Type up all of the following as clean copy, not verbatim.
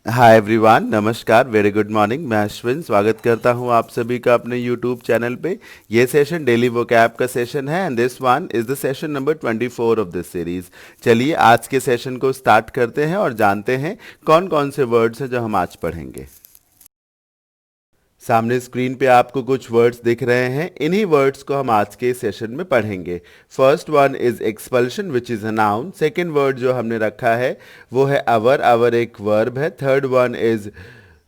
Hi everyone, नमस्कार, very good morning. मैं अश्विन स्वागत करता हूं आप सभी का अपने यूट्यूब चैनल पे। ये सेशन डेली वोकैब का सेशन है and this one is the session number 24 of this series. चलिए आज के सेशन को स्टार्ट करते हैं और जानते हैं कौन कौन से वर्ड्स हैं जो हम आज पढ़ेंगे। सामने स्क्रीन पे आपको कुछ वर्ड्स दिख रहे हैं, इन्हीं वर्ड्स को हम आज के सेशन में पढ़ेंगे। First one is expulsion which is a noun. Second word जो हमने रखा है वो है अवर, अवर एक वर्ब है। Third one is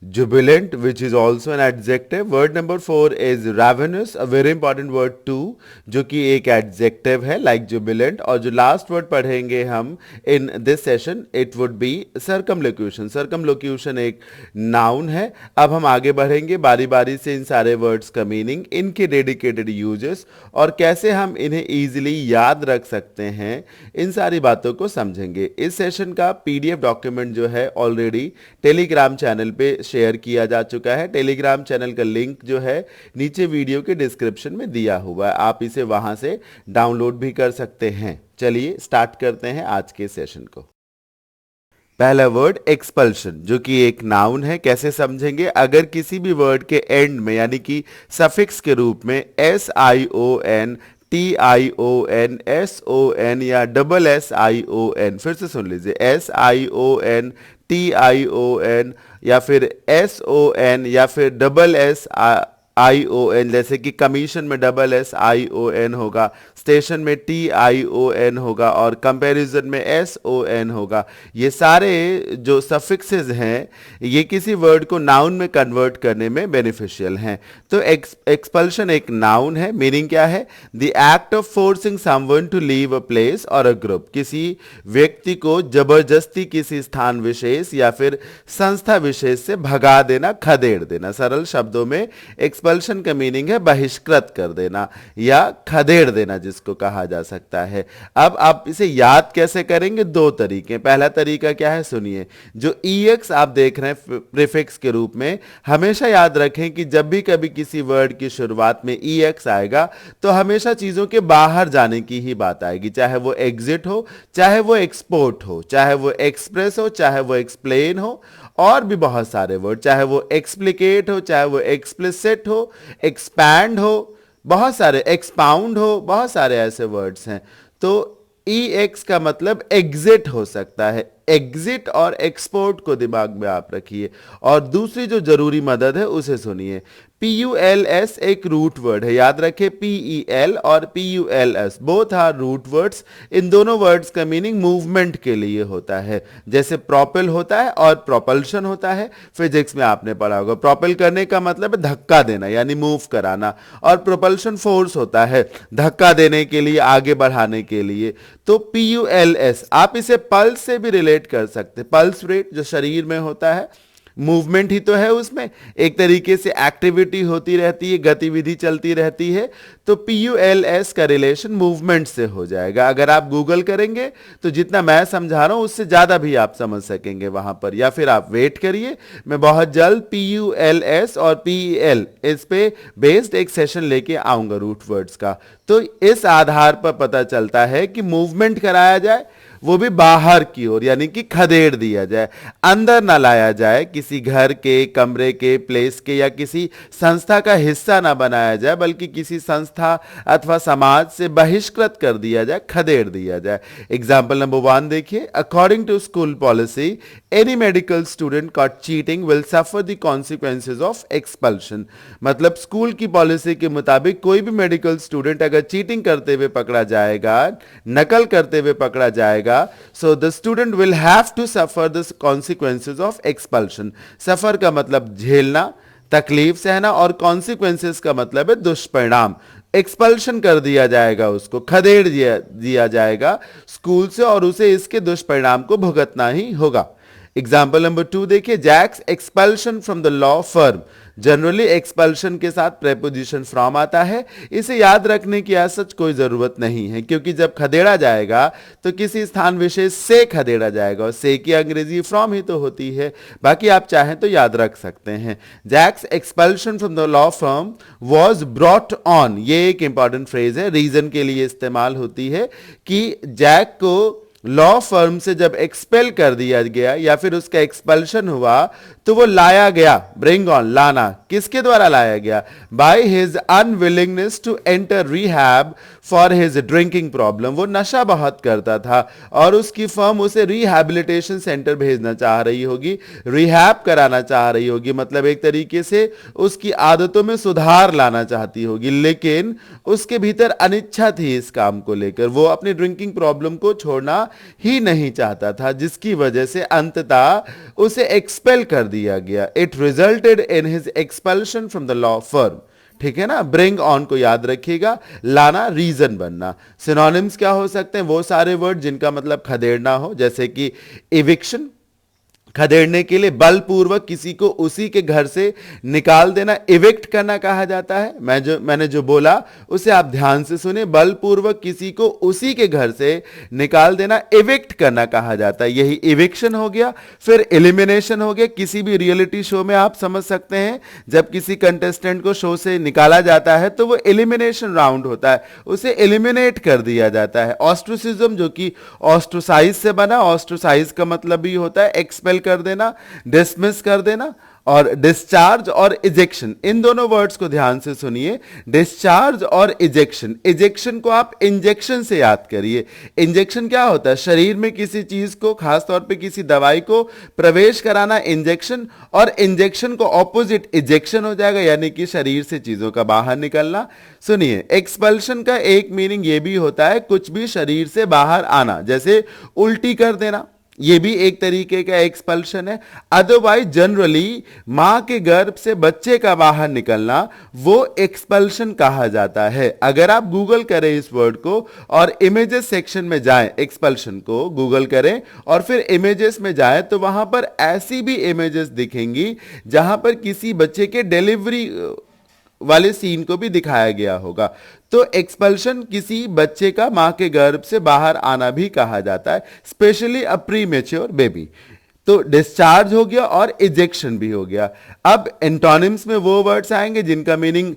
jubilant which is also an adjective. Word number 4 is ravenous, a very important word too, जो कि एक adjective है like jubilant। और जो last word पढ़ेंगे हम in this session it would be circumlocution। circumlocution एक noun है। अब हम आगे बढ़ेंगे बारी बारी से इन सारे words का meaning, इनके dedicated uses और कैसे हम इन्हें easily याद रख सकते हैं, इन सारी बातों को समझेंगे। इस सेशन का PDF डॉक्यूमेंट जो है ऑलरेडी टेलीग्राम चैनल पे शेयर किया जा चुका है। टेलीग्राम चैनल का लिंक जो है नीचे वीडियो के डिस्क्रिप्शन में दिया हुआ है, आप इसे वहां से डाउनलोड भी कर सकते हैं। चलिए स्टार्ट करते हैं आज के सेशन को। पहला वर्ड एक्सपल्शन जो कि एक नाउन है। कैसे समझेंगे? अगर किसी भी वर्ड के एंड में यानी कि सफिक्स के रूप में SION, TION, SON या SSION, फिर से सुन लीजिए, SION, TION या फिर SON या फिर SSION, जैसे कि कमीशन में SSION होगा, स्टेशन में TION होगा और कंपैरिजन में SON होगा। ये सारे जो सफिक्सेस हैं ये किसी वर्ड को नाउन में कन्वर्ट करने में बेनिफिशियल हैं। तो एक्सपल्शन एक नाउन है। मीनिंग क्या है? The act of forcing someone to leave a place or a group. किसी व्यक्ति को जबरदस्ती किसी स्थान विशेष या फिर संस्था विशेष से भगा देना, खदेड़ देना। सरल शब्दों में एक्सपल्शन का मीनिंग है बहिष्कृत कर देना या खदेड़ देना, जिसको कहा जा सकता है। अब आप इसे याद कैसे करेंगे? दो तरीके। पहला तरीका क्या है सुनिए। जो EX आप देख रहे हैं प्रीफिक्स के रूप में, हमेशा याद रखें कि जब भी कभी किसी वर्ड की शुरुआत में EX आएगा तो हमेशा चीजों के बाहर जाने की ही बात आएगी। चाहे वो एग्जिट हो, चाहे वो एक्सपोर्ट हो, चाहे वो एक्सप्रेस हो, चाहे वो एक्सप्लेन हो, और भी बहुत सारे वर्ड, चाहे वो एक्सप्लिकेट हो, चाहे वो एक्सप्लिसिट हो, एक्सपैंड हो, बहुत सारे, एक्सपाउंड हो, बहुत सारे ऐसे वर्ड्स हैं। तो EX का मतलब एग्जिट हो सकता है। एग्जिट और एक्सपोर्ट को दिमाग में आप रखिए। और दूसरी जो जरूरी मदद है उसे सुनिए। PULS एक रूट वर्ड है, याद रखें। PEL और PULS both are root words. इन दोनों वर्ड्स का मीनिंग मूवमेंट के लिए होता है। जैसे प्रोपेल होता है और प्रोपल्शन होता है, फिजिक्स में आपने पढ़ा होगा। प्रोपेल करने का मतलब है धक्का देना यानी मूव कराना, और प्रोपल्शन फोर्स होता है धक्का देने के लिए, आगे बढ़ाने के लिए। तो PULS आप इसे पल्स से भी रिलेट कर सकते। पल्स रेट जो शरीर में होता है, मूवमेंट ही तो है उसमें, एक तरीके से एक्टिविटी होती रहती है, गतिविधि चलती रहती है। तो PULS का रिलेशन मूवमेंट से हो जाएगा। अगर आप गूगल करेंगे तो जितना मैं समझा रहा हूं उससे ज्यादा भी आप समझ सकेंगे वहां पर, या फिर आप वेट करिए, मैं बहुत जल्द PULS और PEL इस पे बेस्ड एक सेशन लेके आऊंगा रूट वर्ड्स का। तो इस आधार पर पता चलता है कि मूवमेंट कराया जाए, वो भी बाहर की ओर, यानी कि खदेड़ दिया जाए, अंदर ना लाया जाए, किसी घर के, कमरे के, प्लेस के या किसी संस्था का हिस्सा ना बनाया जाए, बल्कि किसी संस्था अथवा समाज से बहिष्कृत कर दिया जाए, खदेड़ दिया जाए। एग्जाम्पल नंबर 1 देखिए। According to school policy, any medical student caught cheating will suffer the consequences of expulsion. मतलब स्कूल की पॉलिसी के मुताबिक कोई भी मेडिकल स्टूडेंट अगर चीटिंग करते हुए पकड़ा जाएगा, नकल करते हुए पकड़ा जाएगा, so the student will have to suffer the consequences of expulsion। सफर का मतलब झेलना, तकलीफ सहना, और consequences का मतलब है दुष्परिणाम। एक्सपल्शन कर दिया जाएगा, उसको खदेड़ दिया जाएगा स्कूल से, और उसे इसके दुष्परिणाम को भुगतना ही होगा। एग्जाम्पल नंबर 2 देखिए। Jack's expulsion from the law firm. Generally expulsion के साथ प्रेपोजिशन फ्रॉम आता है। इसे याद रखने की आज सच कोई जरूरत नहीं है, क्योंकि जब खदेड़ा जाएगा तो किसी स्थान विशेष से खदेड़ा जाएगा, और से की अंग्रेजी फ्रॉम ही तो होती है। बाकी आप चाहें तो याद रख सकते हैं। Jack's expulsion from the law firm was brought on. ये एक इंपॉर्टेंट फ्रेज है, रीजन के लिए इस्तेमाल होती है कि जैक को लॉ फर्म से जब एक्सपेल कर दिया गया या फिर उसका एक्सपल्शन हुआ तो वो लाया गया, ब्रिंग ऑन, लाना, किसके द्वारा लाया गया? By his unwillingness to enter rehab for his drinking problem. वो नशा बहुत करता था और उसकी फर्म उसे रिहैबिलिटेशन सेंटर भेजना चाह रही होगी, रिहैब कराना चाह रही होगी, मतलब एक तरीके से उसकी आदतों में सुधार लाना चाहती होगी, लेकिन उसके भीतर अनिच्छा थी इस काम को लेकर। वो अपनी ड्रिंकिंग प्रॉब्लम को छोड़ना ही नहीं चाहता था, जिसकी वजह से अंततः उसे एक्सपेल कर दिया गया। It resulted in his expulsion from the law firm. ठीक है ना, ब्रिंग ऑन को याद रखिएगा, लाना, रीजन बनना। सिनोनिम्स क्या हो सकते हैं? वो सारे वर्ड जिनका मतलब खदेड़ना हो, जैसे कि इविक्शन, खदेड़ने के लिए बलपूर्वक किसी को उसी के घर से निकाल देना, इविक्ट करना कहा जाता है। मैंने जो बोला उसे आप ध्यान से सुने, बलपूर्वक किसी को उसी के घर से निकाल देना इविक्ट करना कहा जाता है, यही इविक्शन हो गया। फिर एलिमिनेशन हो गया। किसी भी रियलिटी शो में आप समझ सकते हैं जब किसी कंटेस्टेंट को शो से निकाला जाता है तो वो एलिमिनेशन राउंड होता है, उसे एलिमिनेट कर दिया जाता है। ऑस्ट्रोसिज्म, जो कि ऑस्ट्रोसाइज से बना, ऑस्ट्रोसाइज का मतलब भी होता है एक्सपेल कर देना, डिसमिस कर देना। और डिस्चार्ज और इजेक्शन, इन दोनों वर्ड्स को ध्यान से सुनिए, डिस्चार्ज और इजेक्शन। इजेक्शन को आप इंजेक्शन से याद करिए। इंजेक्शन क्या होता है? शरीर में किसी चीज को, खास तौर पे किसी दवाई को प्रवेश कराना इंजेक्शन, और इंजेक्शन को ऑपोजिट इजेक्शन हो जाएगा, यानी कि शरीर से चीजों का बाहर निकलना। सुनिए, एक्सपल्शन का एक मीनिंग ये भी होता है कुछ भी शरीर से बाहर आना, जैसे उल्टी कर देना, ये भी एक तरीके का एक्सपल्शन है। अदरवाइज जनरली मां के गर्भ से बच्चे का बाहर निकलना वो एक्सपल्शन कहा जाता है। अगर आप गूगल करें इस वर्ड को और इमेजेस सेक्शन में जाएं, एक्सपल्शन को गूगल करें और फिर इमेजेस में जाएं, तो वहां पर ऐसी भी इमेजेस दिखेंगी जहां पर किसी बच्चे के डिलीवरी वाले सीन को भी दिखाया गया होगा। तो एक्सपल्शन किसी बच्चे का मां के गर्भ से बाहर आना भी कहा जाता है, स्पेशली अ प्रीमेच्योर बेबी। तो डिस्चार्ज हो गया और इजेक्शन भी हो गया। अब एंटोनिम्स में वो वर्ड्स आएंगे जिनका मीनिंग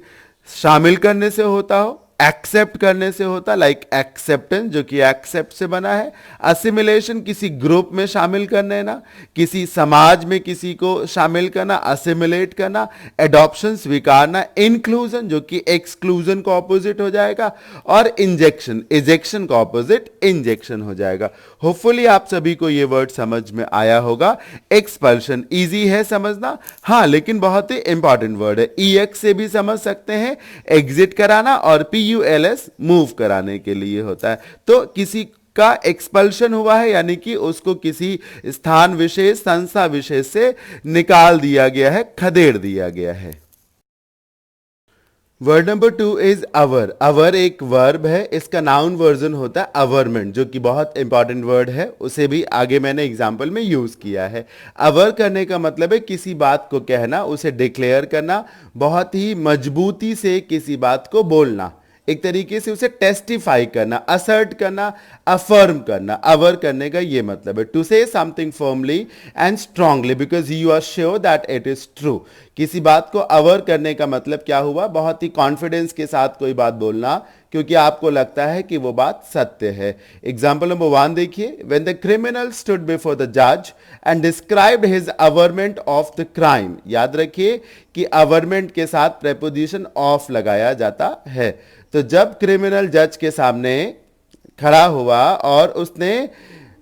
शामिल करने से होता हो, एक्सेप्ट करने से होता, लाइक एक्सेप्टेंस जो कि एक्सेप्ट से बना है। असिमिलेशन, किसी ग्रुप में शामिल करना, ना किसी समाज में किसी को शामिल करना, असिमिलेट करना। एडॉप्शन, स्वीकारना। इंक्लूजन, जो कि एक्सक्लूजन का ऑपोजिट हो जाएगा। और इंजेक्शन, इजेक्शन का ऑपोजिट इंजेक्शन हो जाएगा। होपफुली आप सभी को ये वर्ड समझ में आया होगा। एक्सपल्शन इजी है समझना, हाँ, लेकिन बहुत ही इंपॉर्टेंट वर्ड है। ईएक्स से भी समझ सकते हैं, एग्जिट कराना, और PULS मूव कराने के लिए होता है। तो किसी का एक्सपल्शन हुआ है यानी कि उसको किसी स्थान विशेष, संस्था विशेष से निकाल दिया गया है, खदेड़ दिया गया है। Word number 2 is aver. Aver एक वर्ब है, इसका नाउन वर्जन होता है अवरमेंट, जो कि बहुत इंपॉर्टेंट वर्ड है, उसे भी आगे मैंने एग्जांपल में यूज किया है। अवर करने का मतलब है किसी बात को कहना, उसे डिक्लेयर करना, बहुत ही मजबूती से किसी बात को बोलना, एक तरीके से उसे टेस्टिफाई करना, असर्ट करना, अफर्म करना। अवर करने का ये मतलब है to say something firmly and strongly because you are sure that it is true. किसी बात को अवर करने का मतलब क्या हुआ? बहुत ही कॉन्फिडेंस के साथ कोई बात बोलना क्योंकि आपको लगता है कि वो बात सत्य है। एग्जाम्पल नंबर 1 देखिए, when the criminal stood before the जज and described his averment of the crime. याद रखिए कि अवरमेंट के साथ प्रेपोजिशन ऑफ लगाया जाता है। तो जब क्रिमिनल जज के सामने खड़ा हुआ और उसने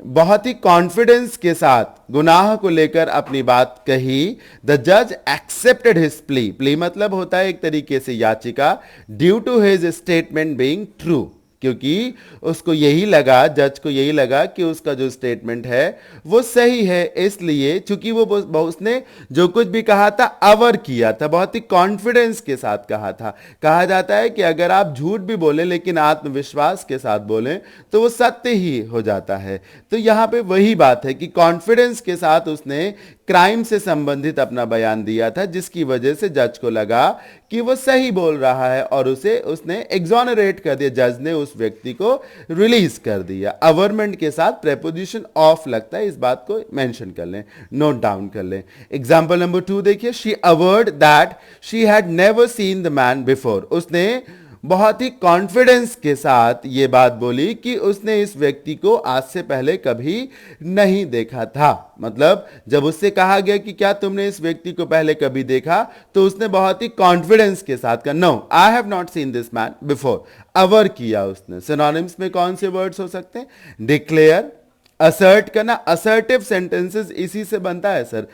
बहुत ही कॉन्फिडेंस के साथ गुनाह को लेकर अपनी बात कही, द जज एक्सेप्टेड हिज प्ली। प्ली मतलब होता है एक तरीके से याचिका, due to his statement being true, क्योंकि उसको यही लगा, जज को यही लगा कि उसका जो स्टेटमेंट है वो सही है, इसलिए चूंकि वो उसने जो कुछ भी कहा था अवर किया था, बहुत ही कॉन्फिडेंस के साथ कहा था। कहा जाता है कि अगर आप झूठ भी बोले लेकिन आत्मविश्वास के साथ बोलें तो वो सत्य ही हो जाता है। तो यहां पे वही बात है कि कॉन्फिडेंस के साथ उसने क्राइम से संबंधित अपना बयान दिया था, जिसकी वजह से जज को लगा कि वो सही बोल रहा है और उसने एग्जोनरेट कर दिया, जज ने उस व्यक्ति को रिलीज कर दिया। अवरमेंट के साथ प्रेपोजिशन ऑफ लगता है, इस बात को मेंशन कर लें, नोट डाउन कर लें। एग्जांपल नंबर 2 देखिए, she award that she had never seen the man before. उसने बहुत ही कॉन्फिडेंस के साथ ये बात बोली कि उसने इस व्यक्ति को आज से पहले कभी नहीं देखा था। मतलब जब उससे कहा गया कि क्या तुमने इस व्यक्ति को पहले कभी देखा, तो उसने बहुत ही कॉन्फिडेंस के साथ कहा no I have not seen this man before. Aver किया उसने। सिनोनिम्स में कौन से वर्ड्स हो सकते हैं? डिक्लेयर, असर्ट करना, असर्टिव सेंटेंसेस इसी से बनता है सर।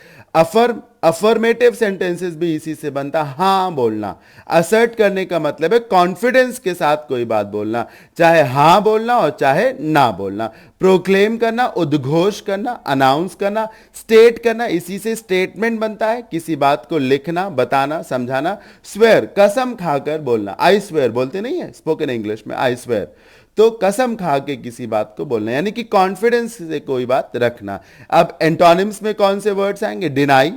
अफर्मेटिव सेंटेंसेस भी इसी से बनता है, हां बोलना। असर्ट करने का मतलब है कॉन्फिडेंस के साथ कोई बात बोलना, चाहे हां बोलना और चाहे ना बोलना। प्रोक्लेम करना, उद्घोष करना, अनाउंस करना, स्टेट करना, इसी से स्टेटमेंट बनता है, किसी बात को लिखना, बताना, समझाना। स्वेयर, कसम खाकर बोलना, आई स्वेयर बोलते नहीं है स्पोकन इंग्लिश में, आई स्वेयर, तो कसम खा के किसी बात को बोलना, यानी कि कॉन्फिडेंस से कोई बात रखना। अब एंटोनिम्स में कौन से वर्ड्स आएंगे? डिनाई,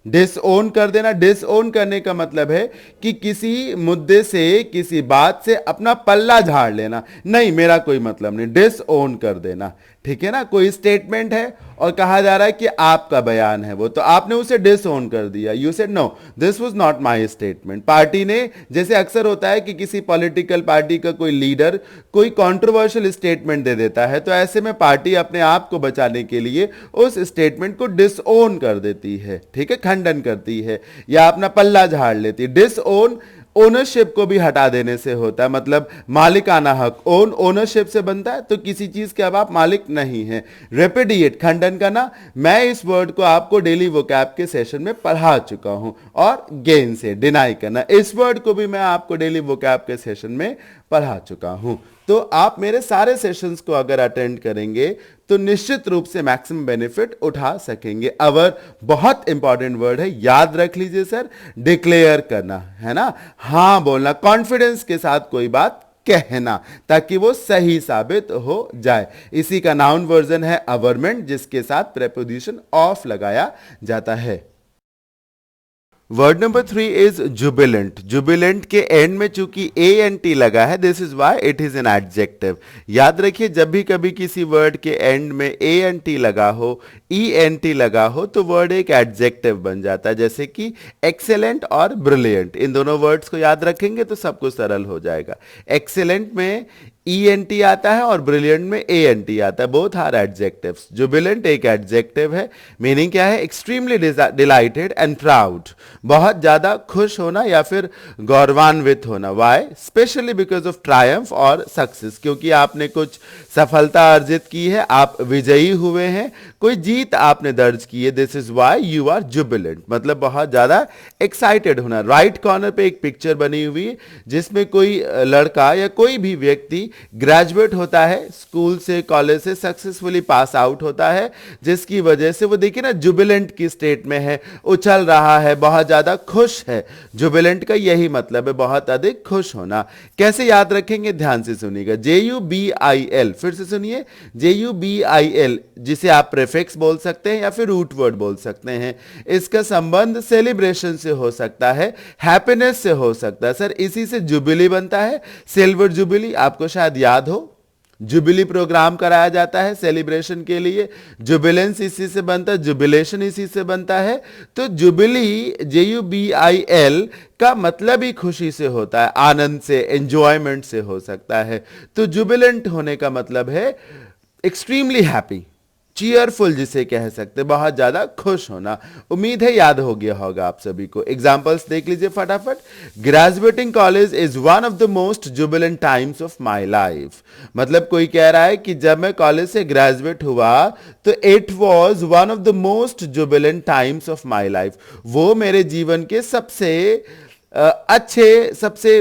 डिसओन कर देना। डिसओन करने का मतलब है कि किसी मुद्दे से, किसी बात से अपना पल्ला झाड़ लेना, नहीं मेरा कोई मतलब नहीं, डिसओन कर देना। ठीक है ना, कोई स्टेटमेंट है और कहा जा रहा है कि आपका बयान है वो, तो आपने उसे डिसओन कर दिया, you said no this was not my statement. Party ने, जैसे अक्सर होता है कि किसी पॉलिटिकल पार्टी का कोई लीडर कोई कंट्रोवर्शियल स्टेटमेंट दे देता है, तो ऐसे में पार्टी अपने आप को बचाने के लिए उस स्टेटमेंट को डिसओन कर देती है, ठीक है, खंडन करती है या अपना पल्ला झाड़ लेती है। डिसओन ओनरशिप को भी हटा देने से होता है, मतलब मालिकाना हक। ओन ओनरशिप से बनता है, तो किसी चीज के अब आप मालिक नहीं है। रेपिडिएट, खंडन करना। मैं इस वर्ड को आपको डेली वोकैब के सेशन में पढ़ा चुका हूं। और गेन से, डिनाई करना, इस वर्ड को भी मैं आपको डेली वोकैब के सेशन में पढ़ा चुका हूं। तो आप मेरे सारे सेशंस को अगर अटेंड करेंगे तो निश्चित रूप से मैक्सिमम बेनिफिट उठा सकेंगे। अवर बहुत इंपॉर्टेंट वर्ड है, याद रख लीजिए सर। डिक्लेयर करना है ना, हां बोलना, कॉन्फिडेंस के साथ कोई बात कहना ताकि वो सही साबित हो जाए। इसी का नाउन वर्जन है अवरमेंट, जिसके साथ प्रेपोजिशन ऑफ लगाया जाता है। Word number 3 is Jubilant. Jubilant के एंड में चूंकि ए एन टी लगा है, this is why it is an adjective. याद रखिए, जब भी कभी किसी वर्ड के एंड में ए एन टी लगा हो, ई एन टी लगा हो, तो वर्ड एक एडजेक्टिव बन जाता है। जैसे कि एक्सेलेंट और ब्रिलियंट, इन दोनों वर्ड्स को याद रखेंगे तो सब कुछ सरल हो जाएगा। एक्सेलेंट में ई एन टी आता है और ब्रिलियंट में ए एन टी आता है, बोथ आर एडजेक्टिव्स। जुबिलेंट एक एडजेक्टिव है, मीनिंग क्या है? एक्सट्रीमली डिलाइटेड एंड प्राउड, बहुत ज्यादा खुश होना या फिर गौरवान्वित होना। Why? Specially because of triumph और सक्सेस, क्योंकि आपने कुछ सफलता अर्जित की है, आप विजयी हुए हैं, कोई जीत आपने दर्ज की है। This is why you are jubilant, मतलब बहुत ज्यादा एक्साइटेड होना। राइट कॉर्नर पे एक पिक्चर बनी हुई है जिसमें कोई लड़का या कोई भी व्यक्ति ग्रेजुएट होता है, स्कूल से, कॉलेज से सक्सेसफुली पास आउट होता है, जिसकी वजह से वो देखिए ना जुबिलेंट की स्टेट में है, उछल रहा है, बहुत ज्यादा खुश है। जुबिलेंट का यही मतलब है, बहुत अधिक खुश होना। कैसे याद रखेंगे? ध्यान से सुनिएगा। JUBIL, फिर से सुनिए, JUBIL, जिसे आप प्रीफिक्स बोल सकते हैं या फिर रूट वर्ड बोल सकते हैं। इसका संबंध सेलिब्रेशन से हो सकता है, हैप्पीनेस से हो सकता है। सर इसी से जुबिली बनता है, सिल्वर जुबिली, आपको शायद याद हो, जुबिली प्रोग्राम कराया जाता है सेलिब्रेशन के लिए। जुबिलेंस इसी से बनता है, जुबिलेशन इसी से बनता है। तो जुबिली, JUBIL का मतलब ही खुशी से होता है, आनंद से, एंजॉयमेंट से हो सकता है। तो जुबिलेंट होने का मतलब है एक्सट्रीमली हैप्पी, चीयरफुल जिसे कह सकते, बहुत ज्यादा खुश होना। उम्मीद है याद हो गया होगा आप सभी को। एग्जांपल्स देख लीजिए फटाफट। Graduating college is one of the most Jubilant times of my life, मतलब कोई कह रहा है कि जब मैं कॉलेज से ग्रेजुएट हुआ तो it was one of the most Jubilant times of my life, वो मेरे जीवन के सबसे अच्छे, सबसे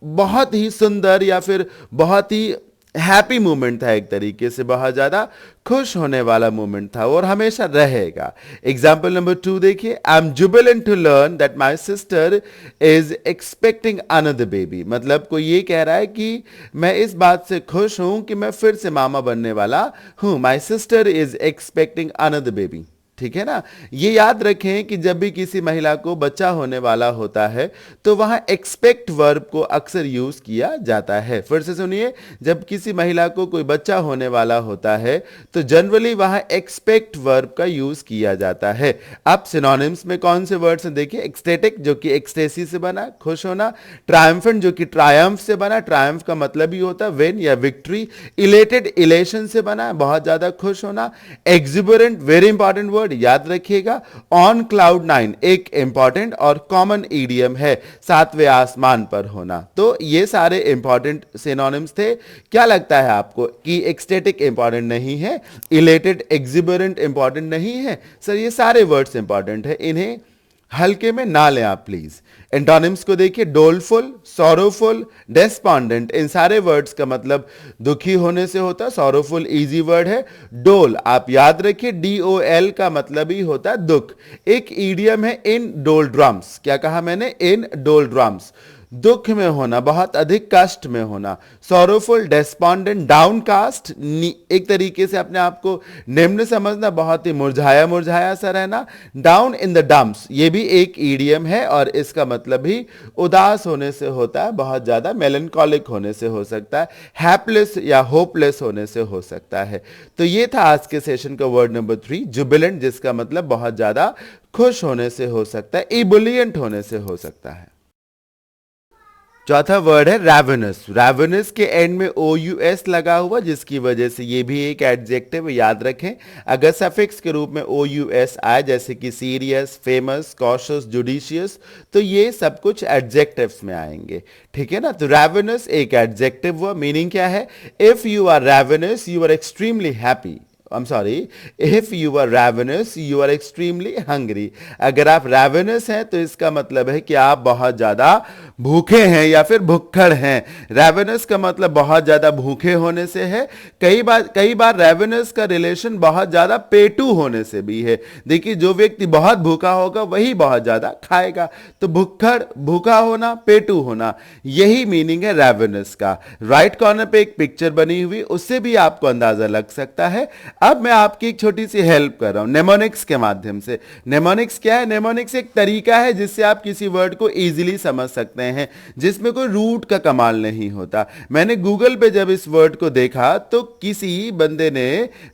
बहुत ही सुंदर या फिर बहुत ही हैप्पी मोमेंट था, एक तरीके से बहुत ज्यादा खुश होने वाला मोमेंट था और हमेशा रहेगा। एग्जाम्पल नंबर 2 देखिए। I am jubilant to learn that my sister is expecting another baby, मतलब कोई ये कह रहा है कि मैं इस बात से खुश हूं कि मैं फिर से मामा बनने वाला हूं। माई sister is expecting another baby. ठीक है ना। ये याद रखें कि जब भी किसी महिला को बच्चा होने वाला होता है तो वहां एक्सपेक्ट वर्ब को अक्सर यूज किया जाता है। फिर से सुनिए, जब किसी महिला को कोई बच्चा होने वाला होता है तो जनरली वहां एक्सपेक्ट वर्ब का यूज किया जाता है। अब सिनोनिम्स में कौन से वर्ड्स हैं देखिए, एक्सटेटिक जो कि एक्सटेसी से बना खुश होना, ट्रायम्फेंट जो कि ट्रायम्फ से बना, ट्रायम्फ का मतलब ही होता है विन या विक्ट्री, इलेटेड इलेशन से बना बहुत ज्यादा खुश होना, एक्सुबरेंट वेरी इंपॉर्टेंट वर्ड याद रखिएगा, ऑन क्लाउड 9 एक इंपॉर्टेंट और कॉमन ईडियम है, सातवें आसमान पर होना। तो ये सारे इंपॉर्टेंट सिनोनिम्स थे। क्या लगता है आपको कि एक्सटेटिक इंपॉर्टेंट नहीं है, इलेटेड एक्सुबरेंट इंपॉर्टेंट नहीं है? सर ये सारे वर्ड्स इंपॉर्टेंट है, इन्हें हल्के में ना लें आप प्लीज। एंटोनिम्स को देखिए, डोलफुल, सॉरोफुल, डेस्पॉन्डेंट, इन सारे वर्ड्स का मतलब दुखी होने से होता है। सॉरोफुल इजी वर्ड है। डोल आप याद रखिए, DOL का मतलब ही होता है दुख। एक ईडियम है इन डोलड्रम्स, क्या कहा मैंने, इन डोलड्रम्स, दुख में होना, बहुत अधिक कष्ट में होना। सॉरोफुल, डेस्पॉन्डेंट, डाउनकास्ट, एक तरीके से अपने आप को निम्न समझना, बहुत ही मुरझाया मुरझाया सा रहना। डाउन इन द डम्प्स, ये भी एक ईडियम है और इसका मतलब भी उदास होने से होता है, बहुत ज्यादा मेलनकॉलिक होने से हो सकता है, हैपलेस या होपलेस होने से हो सकता है। तो ये था आज के सेशन का वर्ड नंबर 3, जुबिलेंट, जिसका मतलब बहुत ज्यादा खुश होने से हो सकता है, इबुलियंट होने से हो सकता है। चौथा वर्ड है रैवेनस। रैवेनस के एंड में OUS लगा हुआ, जिसकी वजह से ये भी एक एडजेक्टिव याद रखें। अगर सफिक्स के रूप में OUS आए, जैसे कि सीरियस, फेमस, कॉशियस, जुडिशियस, तो ये सब कुछ एडजेक्टिव्स में आएंगे, ठीक है ना। तो रैवेनस एक एडजेक्टिव हुआ। मीनिंग क्या है? If you are ravenous you are extremely happy. I'm sorry, if you are ravenous, you are extremely hungry। अगर आप ravenous हैं तो इसका मतलब है कि आप बहुत ज्यादा भूखे हैं या फिर भुक्खड़ हैं। ravenous का मतलब बहुत ज्यादा भूखे होने से है। कई बार ravenous का रिलेशन बहुत ज्यादा पेटू होने से भी है। देखिए, जो व्यक्ति बहुत भूखा होगा वही बहुत ज्यादा खाएगा। तो भुक्खड़, भूखा होना, पेटू होना, यही मीनिंग है ravenous का। राइट कॉर्नर पे एक पिक्चर बनी हुई, उससे भी आपको अंदाजा लग सकता है। अब मैं आपकी एक छोटी सी हेल्प कर रहा हूं नेमोनिक्स के माध्यम से। नेमोनिक्स क्या है? नेमोनिक्स एक तरीका है जिससे आप किसी वर्ड को इजीली समझ सकते हैं, जिसमें कोई रूट का कमाल नहीं होता। मैंने गूगल पे जब इस वर्ड को देखा तो किसी बंदे ने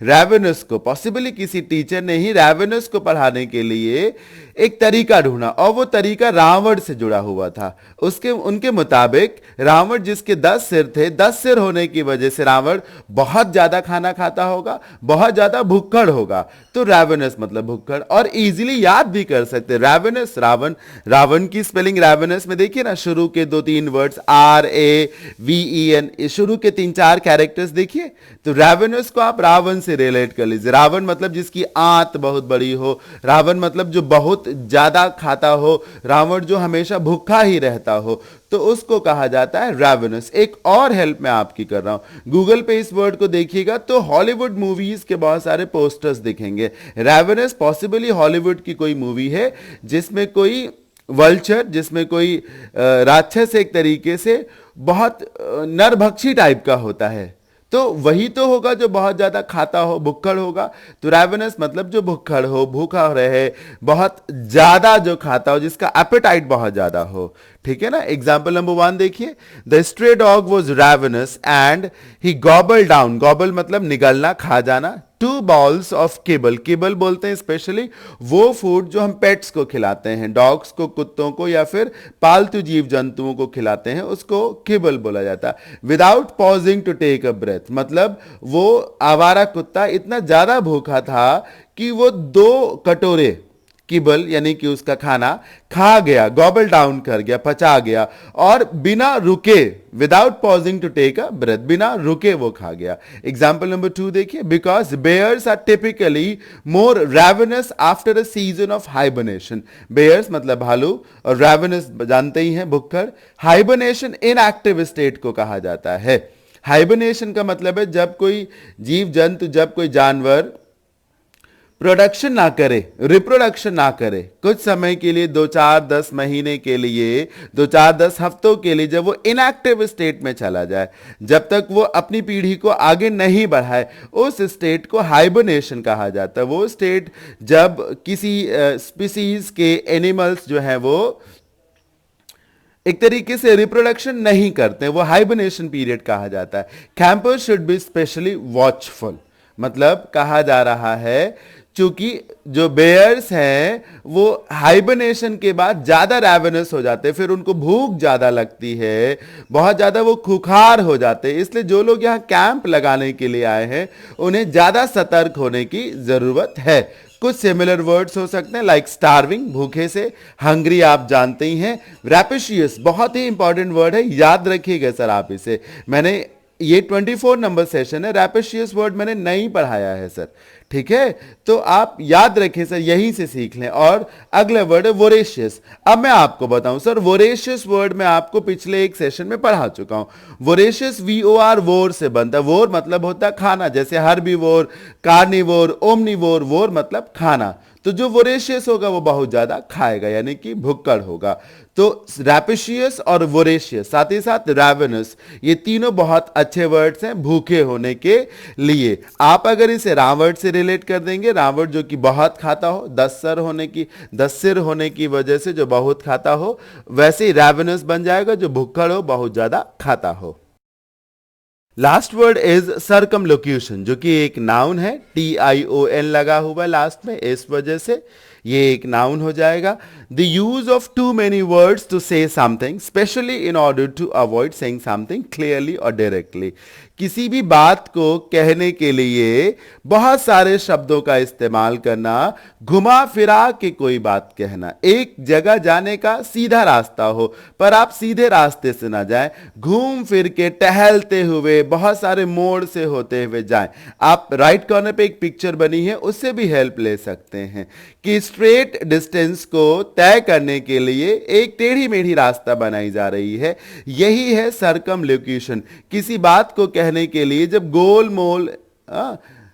रैवेनस को, पॉसिबली किसी टीचर ने ही रैवेनस को पढ़ाने के लिए एक तरीका ढूंढा और वो तरीका रावण से जुड़ा हुआ था। उनके मुताबिक रावण जिसके 10 सिर थे, 10 सिर होने की वजह से रावण बहुत ज्यादा खाना खाता होगा, बहुत ज्यादा भुक्खड़ होगा। तो रैवेनस मतलब भुक्खड़, और इजीली याद भी कर सकते। रैवेनस, रावण, रावण की स्पेलिंग रैवेनस में देखिए ना, शुरू के 2-3 वर्ड्स RAVEN, शुरू के 3-4 कैरेक्टर्स देखिए। तो रैवेनस को आप रावण से रिलेट कर लीजिए। रावण मतलब जिसकी आंत बहुत बड़ी हो, रावण मतलब जो बहुत ज्यादा खाता हो, रावण जो हमेशा भूखा ही रहता हो, तो उसको कहा जाता है रैवेनस। एक और हेल्प मैं आपकी कर रहा हूं, गूगल पे इस वर्ड को देखिएगा तो हॉलीवुड मूवीज के बहुत सारे पोस्टर्स दिखेंगे। रैवेनस पॉसिबली हॉलीवुड की कोई मूवी है जिसमें कोई वल्चर, जिसमें कोई राक्षस एक तरीके से बहुत नरभक्षी टाइप का होता है, तो वही तो होगा जो बहुत ज्यादा खाता हो, भुक्खड़ होगा। तो रैवेनस मतलब जो भुक्खड़ हो, भूखा रहे, बहुत ज्यादा जो खाता हो, जिसका एपेटाइट बहुत ज्यादा हो, ठीक है ना। एग्जाम्पल नंबर 1 देखिए, the stray dog was ravenous and he gobble down, gobble मतलब निगलना, खा जाना, 2 balls ऑफ किबल, किबल बोलते हैं स्पेशली वो फूड जो हम पेट्स को खिलाते हैं, डॉग्स को, कुत्तों को या फिर पालतू जीव जंतुओं को खिलाते हैं, उसको किबल बोला जाता है। Without pausing to take a breath मतलब वो आवारा कुत्ता इतना ज्यादा भूखा था कि वो 2 कटोरे किबल यानी कि उसका खाना खा गया, गॉबल डाउन कर गया, पचा गया, और बिना रुके, without pausing to take a breath, बिना रुके वो खा गया। एग्जाम्पल नंबर 2 देखिए, because bears are typically more ravenous after a season of hibernation. Bears मतलब भालू और रैवेनस जानते ही हैं भुक्खड़। हाइबरनेशन इनएक्टिव स्टेट को कहा जाता है। हाइबरनेशन का मतलब है जब कोई जीव जंतु, जब कोई जानवर प्रोडक्शन ना करे, रिप्रोडक्शन ना करे कुछ समय के लिए, 2-4-10 महीने के लिए, 2-4-10 हफ्तों के लिए, जब वो इनएक्टिव स्टेट में चला जाए, जब तक वो अपनी पीढ़ी को आगे नहीं बढ़ाए, उस स्टेट को हाइबरनेशन कहा जाता है। वो स्टेट जब किसी स्पीसीज के एनिमल्स जो है वो एक तरीके से रिप्रोडक्शन नहीं करते, वो हाइबरनेशन पीरियड कहा जाता है। Campers should be specially watchful, मतलब कहा जा रहा है क्योंकि जो बेयर्स हैं वो हाइबरनेशन के बाद ज्यादा रैवेनस हो जाते हैं, फिर उनको भूख ज्यादा लगती है, बहुत ज्यादा वो खुखार हो जाते हैं। इसलिए जो लोग यहाँ कैंप लगाने के लिए आए हैं उन्हें ज्यादा सतर्क होने की जरूरत है। कुछ सिमिलर वर्ड्स हो सकते हैं लाइक स्टार्विंग, भूखे से, हंग्री आप जानते ही हैं, रैपिशियस बहुत ही इंपॉर्टेंट वर्ड है, याद रखिएगा सर आप इसे। मैंने ये 24 नंबर सेशन है, रैपिशियस वर्ड मैंने नहीं पढ़ाया है सर, ठीक है, तो आप याद रखें सर, यहीं से सीख लें। और अगला वर्ड है वोरेशियस। अब मैं आपको बताऊं सर, वोरेशियस वर्ड मैं आपको पिछले एक सेशन में पढ़ा चुका हूं। वोरेशियस VOR वोर से बनता है। वोर मतलब होता है खाना, जैसे हर्बीवोर, कार्निवोर, ओमनिवोर, वोर मतलब खाना। तो जो वोरेशियस होगा वो बहुत ज्यादा खाएगा, यानी कि भुक्कड़ होगा। तो रैपिशियस और वोरेशियस, साथ ही साथ रैवेनस, ये तीनों बहुत अच्छे वर्ड्स हैं भूखे होने के लिए। आप अगर इसे रावण से रिलेट कर देंगे, रावण जो कि बहुत खाता हो, 10 सिर होने की वजह से जो बहुत खाता हो, वैसे ही रैवेनस बन जाएगा जो भुक्कड़ हो, बहुत ज्यादा खाता हो। लास्ट वर्ड इज सर्कमलोक्यूशन, जो कि एक नाउन है, TION लगा हुआ लास्ट में, इस वजह से ये एक नाउन हो जाएगा। The use of too many words to say something, specially in order to avoid saying something clearly और डायरेक्टली। किसी भी बात को कहने के लिए बहुत सारे शब्दों का इस्तेमाल करना, घुमा फिरा के कोई बात कहना। एक जगह जाने का सीधा रास्ता हो पर आप सीधे रास्ते से ना जाएं, घूम फिर के टहलते हुए बहुत सारे मोड़ से होते हुए जाएं। आप राइट कॉर्नर पे एक पिक्चर बनी है, उससे भी हेल्प ले सकते हैं कि स्ट्रेट डिस्टेंस को तय करने के लिए एक टेढ़ी मेढ़ी रास्ता बनाई जा रही है। यही है सर्कमलोक्यूशन। किसी बात को कहने के लिए जब गोल मोल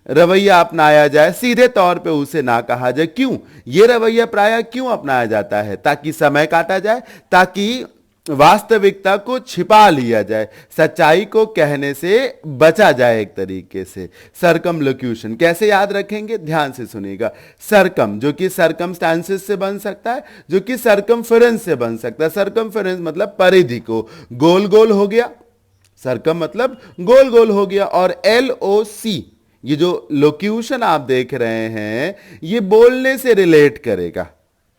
रवैया अपनाया जाए, सीधे तौर पे उसे ना कहा जाए। क्यों ये रवैया प्रायः क्यों अपनाया जाता है? ताकि समय काटा जाए, ताकि वास्तविकता को छिपा लिया जाए, सच्चाई को कहने से बचा जाए एक तरीके से। सर्कमलोक्यूशन कैसे याद रखेंगे, ध्यान से सुनिएगा। सर्कम जो कि सर्कमस्टांसेस से बन सकता है, जो कि सर्कमफेरेंस से बन सकता है। सर्कमफेरेंस मतलब परिधि को, गोल गोल हो गया, सर्कम मतलब गोल गोल हो गया। और LOC, ये जो लोक्यूशन आप देख रहे हैं, ये बोलने से रिलेट करेगा,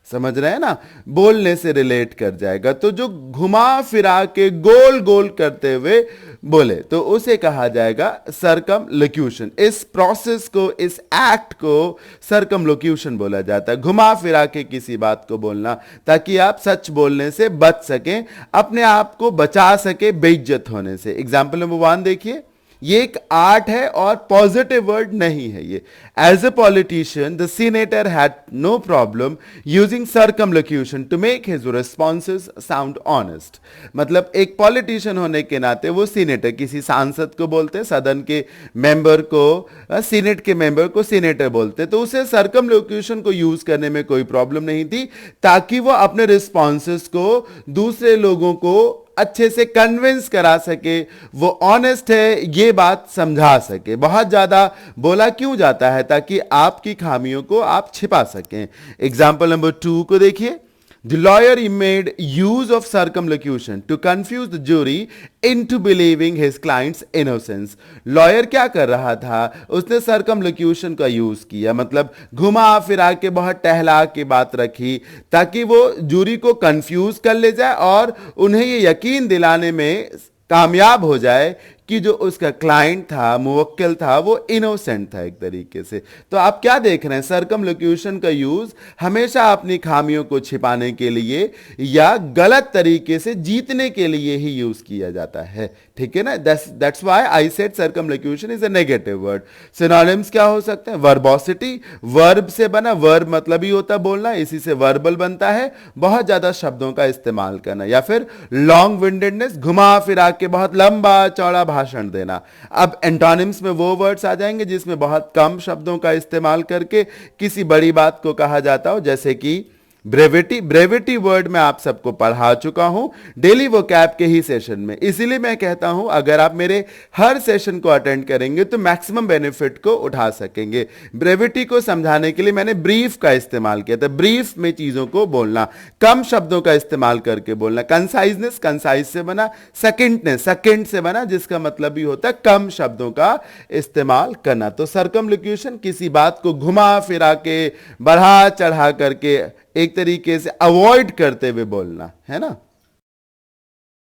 समझ रहे हैं ना, बोलने से रिलेट कर जाएगा। तो जो घुमा फिरा के गोल गोल करते हुए बोले तो उसे कहा जाएगा सर्कमलोक्यूशन। इस प्रोसेस को, इस एक्ट को सर्कमलोक्यूशन बोला जाता है। घुमा फिरा के किसी बात को बोलना ताकि आप सच बोलने से बच सकें, अपने आप को बचा सके बेइज्जत होने से। एग्जाम्पल नंबर 1 देखिए, ये एक आर्ट है और पॉजिटिव वर्ड नहीं है ये। As a politician the senator had no problem using circumlocution to make his responses sound honest. मतलब एक पॉलिटिशियन होने के नाते वो सीनेटर, किसी सांसद को बोलते, सदन के मेंबर को, सीनेट के मेंबर को सीनेटर बोलते, तो उसे सर्कमलोक्यूशन को यूज करने में कोई प्रॉब्लम नहीं थी, ताकि वो अपने रिस्पॉन्सेस को दूसरे लोगों को अच्छे से कन्विंस करा सके, वो ऑनेस्ट है ये बात समझा सके। बहुत ज्यादा बोला क्यों जाता है? ताकि आपकी खामियों को आप छिपा सकें। एग्जाम्पल नंबर 2 को देखिए। The lawyer he made use of circumlocution to confuse the jury into believing his client's innocence. Lawyer क्या कर रहा था? उसने सर्कमलोक्यूशन का यूज किया, मतलब घुमा फिरा के, बहुत टहला के बात रखी ताकि वो जूरी को कंफ्यूज कर ले जाए और उन्हें ये यकीन दिलाने में कामयाब हो जाए कि जो उसका क्लाइंट था, मुवक्किल था, वो इनोसेंट था एक तरीके से। तो आप क्या देख रहे हैं, सर्कमलोक्यूशन का यूज हमेशा अपनी खामियों को छिपाने के लिए या गलत तरीके से जीतने के लिए ही यूज किया जाता है, ठीक है ना। That's why I said circumlocution is a negative word. Synonyms क्या हो सकते हैं? वर्बोसिटी, वर्ब से बना, वर्ब मतलब ही होता बोलना, इसी से वर्बल बनता है, बहुत ज्यादा शब्दों का इस्तेमाल करना। या फिर लॉन्ग विंडेडनेस, घुमा फिरा के बहुत लंबा चौड़ा भाषण देना। अब एंटोनिम्स में वो वर्ड्स आ जाएंगे जिसमें बहुत कम शब्दों का इस्तेमाल करके किसी बड़ी बात को कहा जाता हो, जैसे कि ब्रेविटी। ब्रेविटी वर्ड मैं आप सबको पढ़ा चुका हूं डेली वोकैब के ही सेशन में, इसीलिए मैं कहता हूं अगर आप मेरे हर सेशन को अटेंड करेंगे तो मैक्सिमम बेनिफिट को उठा सकेंगे। ब्रेविटी को समझाने के लिए मैंने ब्रीफ का इस्तेमाल किया था। ब्रीफ में चीजों को बोलना, कम शब्दों का इस्तेमाल करके बोलना। कंसाइजनेस, कंसाइज से बना। सेकेंडनेस, सेकेंड से बना, जिसका मतलब भी होता है कम शब्दों का इस्तेमाल करना। तो सर्कमलोक्यूशन किसी बात को घुमा फिरा के, बढ़ा चढ़ा करके, एक तरीके से अवॉइड करते हुए बोलना, है ना।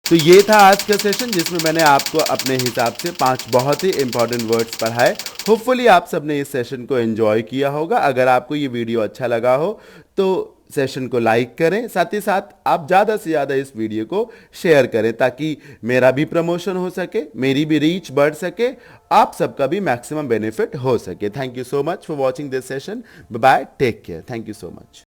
तो ये था आज का सेशन जिसमें मैंने आपको अपने हिसाब से 5 बहुत ही इंपॉर्टेंट वर्ड्स पढ़ाए। होपफुली आप सबने इस सेशन को एंजॉय किया होगा। अगर आपको ये वीडियो अच्छा लगा हो तो सेशन को लाइक करें, साथ ही साथ आप ज़्यादा से ज़्यादा इस वीडियो को शेयर करें ताकि मेरा भी प्रमोशन हो सके, मेरी भी रीच बढ़ सके, आप सबका भी मैक्सिमम बेनिफिट हो सके। Thank you so much for watching this session. Bye, take care, thank you so much.